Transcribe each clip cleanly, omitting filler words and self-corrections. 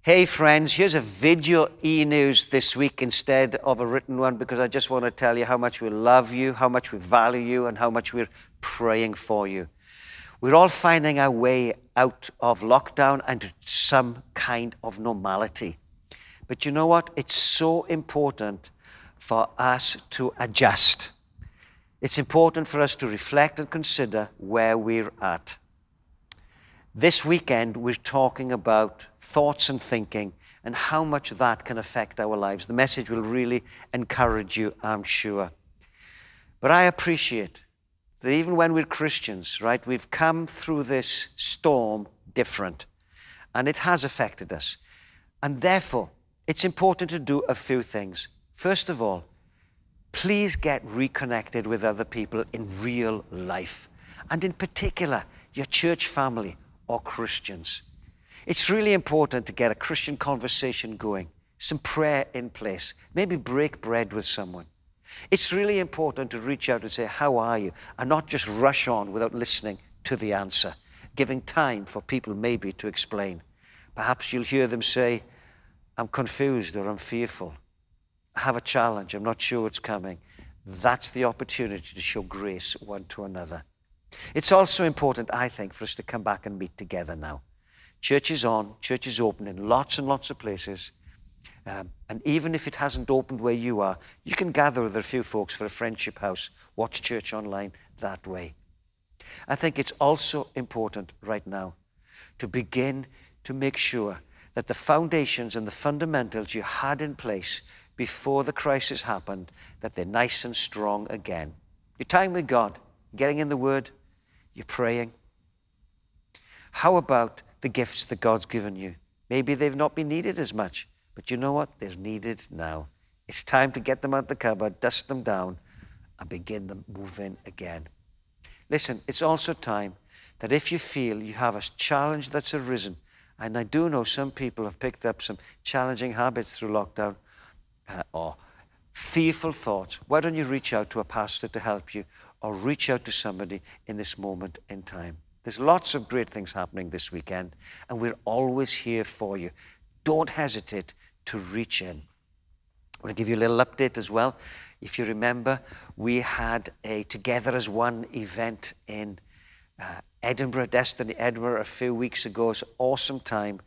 Hey friends, here's a video eNews this week instead of a written one because I just want to tell you how much we love you, how much we value you, and how much we're praying for you. We're all finding our way out of lockdown and to some kind of normality. But you know what? It's so important for us to adjust. It's important for us to reflect and consider where we're at. This weekend, we're talking about thoughts and thinking and how much that can affect our lives. The message will really encourage you, I'm sure. But I appreciate that even when we're Christians, right, we've come through this storm different, and it has affected us. And therefore, it's important to do a few things. First of all, please get reconnected with other people in real life, and in particular, your church family or Christians. It's really important to get a Christian conversation going, some prayer in place, maybe break bread with someone. It's really important to reach out and say, how are you? And not just rush on without listening to the answer, giving time for people maybe to explain. Perhaps you'll hear them say, I'm confused or I'm fearful. I have a challenge, I'm not sure what's coming. That's the opportunity to show grace one to another. It's also important, I think, for us to come back and meet together now. Church is on, church is open in lots and lots of places. And even if it hasn't opened where you are, you can gather with a few folks for a friendship house, watch church online that way. I think it's also important right now to begin to make sure that the foundations and the fundamentals you had in place before the crisis happened, that they're nice and strong again. Your time with God, getting in the Word, you're praying. How about the gifts that God's given you? Maybe they've not been needed as much, but you know what? They're needed now. It's time to get them out the cupboard, dust them down, and begin them moving again. Listen, it's also time that if you feel you have a challenge that's arisen, and I do know some people have picked up some challenging habits through lockdown, or fearful thoughts, why don't you reach out to a pastor to help you, or reach out to somebody in this moment in time. There's lots of great things happening this weekend, and we're always here for you. Don't hesitate to reach in. I want to give you a little update as well. If you remember, we had a Together as One event in Edinburgh, Destiny Edinburgh, a few weeks ago. It's an awesome time,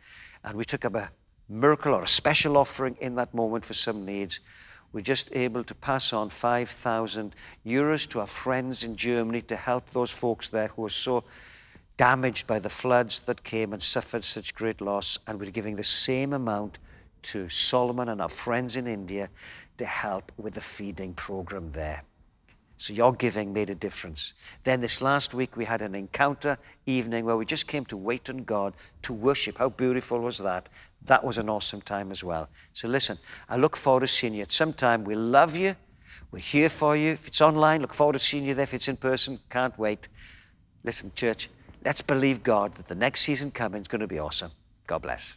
and we took up a miracle or a special offering in that moment for some needs. We're just able to pass on 5,000 euros to our friends in Germany to help those folks there who are so damaged by the floods that came and suffered such great loss. And we're giving the same amount to Solomon and our friends in India to help with the feeding program there. So your giving made a difference. Then this last week we had an encounter evening where we just came to wait on God, to worship. How beautiful was that? That was an awesome time as well. So listen, I look forward to seeing you at some time. We love you. We're here for you. If it's online, look forward to seeing you there. If it's in person, can't wait. Listen, church, let's believe God that the next season coming is going to be awesome. God bless.